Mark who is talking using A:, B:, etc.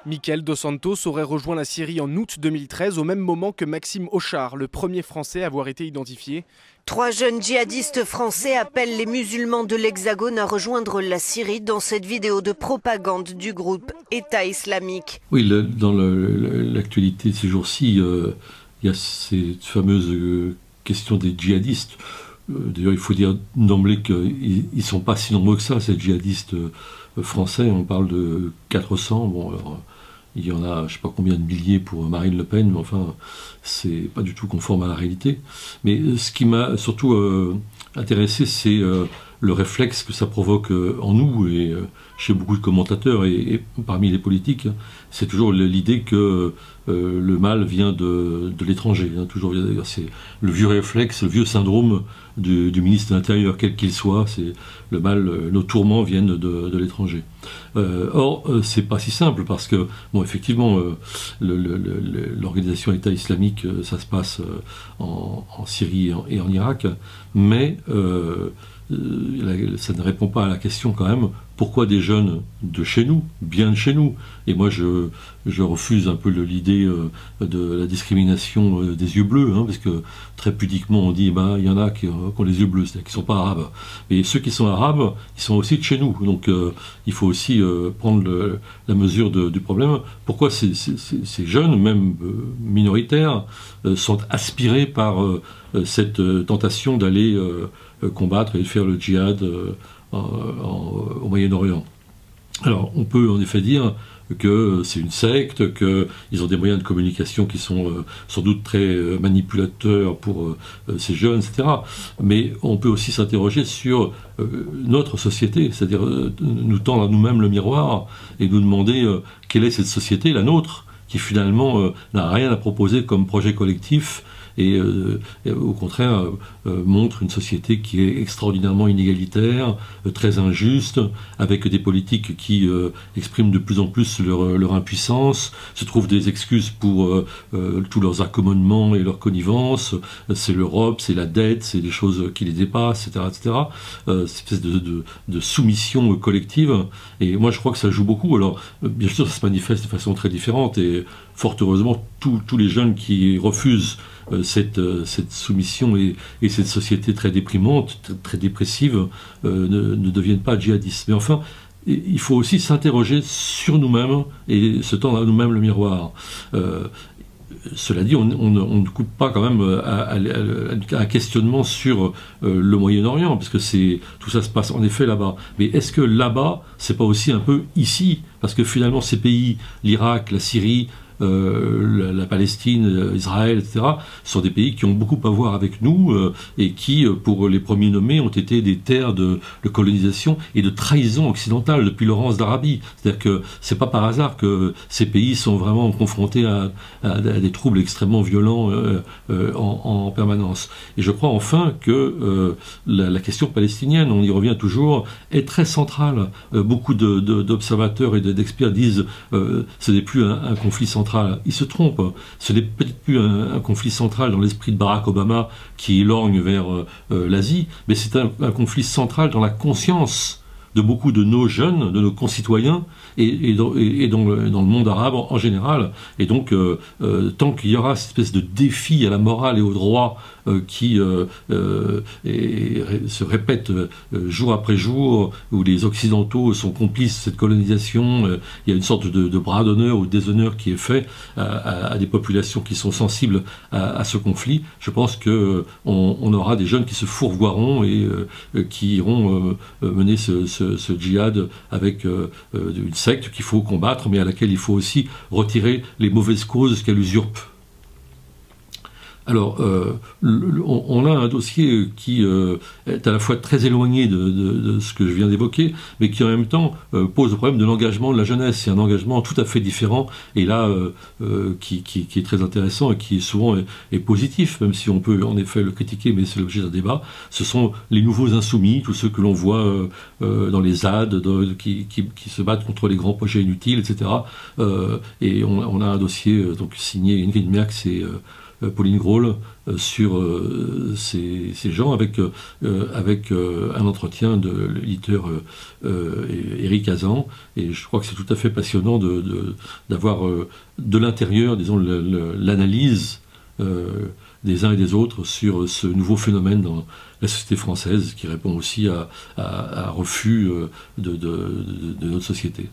A: Michael Dos Santos aurait rejoint la Syrie en août 2013, au même moment que Maxime Auchard, le premier Français à avoir été identifié.
B: 3 jeunes djihadistes français appellent les musulmans de l'Hexagone à rejoindre la Syrie dans cette vidéo de propagande du groupe État islamique.
C: Oui, dans l'actualité de ces jours-ci, il y a cette fameuse question des djihadistes. D'ailleurs, il faut dire d'emblée qu'ils ne sont pas si nombreux que ça, ces djihadistes français. On parle de 400. Bon, alors, il y en a, je ne sais pas combien de milliers pour Marine Le Pen, mais enfin, c'est pas du tout conforme à la réalité. Mais ce qui m'a surtout intéressé, c'est le réflexe que ça provoque en nous et chez beaucoup de commentateurs et parmi les politiques. C'est toujours l'idée que le mal vient de l'étranger. Hein, c'est le vieux réflexe, le vieux syndrome du ministre de l'Intérieur, quel qu'il soit. C'est le mal, nos tourments viennent de l'étranger. Or, c'est pas si simple parce que, bon, effectivement, l'organisation État islamique, ça se passe en Syrie et en Irak, mais ça ne répond pas à la question quand même, pourquoi des jeunes de chez nous, bien de chez nous? Et moi je refuse un peu l'idée de la discrimination des yeux bleus, hein, parce que très pudiquement on dit, il y en a qui ont les yeux bleus, c'est-à-dire qui ne sont pas arabes. Mais ceux qui sont arabes, ils sont aussi de chez nous. Donc il faut aussi prendre la mesure du problème. Pourquoi ces jeunes, même minoritaires, sont aspirés par cette tentation d'aller combattre et de faire le djihad au Moyen-Orient. Alors, on peut en effet dire que c'est une secte, qu'ils ont des moyens de communication qui sont sans doute très manipulateurs pour ces jeunes, etc. Mais on peut aussi s'interroger sur notre société, c'est-à-dire nous tendre à nous-mêmes le miroir et nous demander quelle est cette société, la nôtre, qui finalement n'a rien à proposer comme projet collectif et au contraire montre une société qui est extraordinairement inégalitaire, très injuste, avec des politiques qui expriment de plus en plus leur impuissance, se trouvent des excuses pour tous leurs accommodements et leurs connivences. C'est l'Europe, c'est la dette, c'est des choses qui les dépassent, etc. etc. Cette espèce de soumission collective. Et moi je crois que ça joue beaucoup. Alors bien sûr ça se manifeste de façon très différente et fort heureusement tous les jeunes qui refusent cette soumission et cette société très déprimante, très dépressive, ne deviennent pas djihadistes. Mais enfin, il faut aussi s'interroger sur nous-mêmes et se tendre à nous-mêmes le miroir. Cela dit, on ne coupe pas quand même à un questionnement sur le Moyen-Orient, parce que tout ça se passe en effet là-bas. Mais est-ce que là-bas, c'est pas aussi un peu ici? Parce que finalement, ces pays, l'Irak, la Syrie, la Palestine, Israël, etc., sont des pays qui ont beaucoup à voir avec nous et qui, pour les premiers nommés, ont été des terres de colonisation et de trahison occidentale depuis Laurence d'Arabie. C'est-à-dire que c'est pas par hasard que ces pays sont vraiment confrontés à des troubles extrêmement violents en permanence. Et je crois enfin que la question palestinienne, on y revient toujours, est très centrale. Beaucoup d'observateurs et d'experts disent ce n'est plus un conflit central. Ils se trompent. Ce n'est peut-être plus un conflit central dans l'esprit de Barack Obama qui lorgne vers l'Asie, mais c'est un conflit central dans la conscience de beaucoup de nos jeunes, de nos concitoyens, et dans le monde arabe en général. Et donc, tant qu'il y aura cette espèce de défi à la morale et au droit qui se répète jour après jour, où les Occidentaux sont complices de cette colonisation, il y a une sorte de bras d'honneur ou de déshonneur qui est fait à des populations qui sont sensibles à ce conflit. Je pense qu'on aura des jeunes qui se fourvoieront et qui iront mener ce djihad avec une secte qu'il faut combattre, mais à laquelle il faut aussi retirer les mauvaises causes qu'elle usurpe. Alors, on a un dossier qui est à la fois très éloigné de ce que je viens d'évoquer, mais qui en même temps pose le problème de l'engagement de la jeunesse. C'est un engagement tout à fait différent, et là, qui est très intéressant et qui souvent est positif, même si on peut en effet le critiquer, mais c'est l'objet d'un débat. Ce sont les nouveaux insoumis, tous ceux que l'on voit dans les ZAD, qui se battent contre les grands projets inutiles, etc. Et on a un dossier donc signé Ingrid Merckx et Pauline Grohl sur ces gens avec un entretien de l'éditeur Éric Hazan. Et je crois que c'est tout à fait passionnant d'avoir de l'intérieur, disons, l'analyse des uns et des autres sur ce nouveau phénomène dans la société française qui répond aussi à un refus de notre société.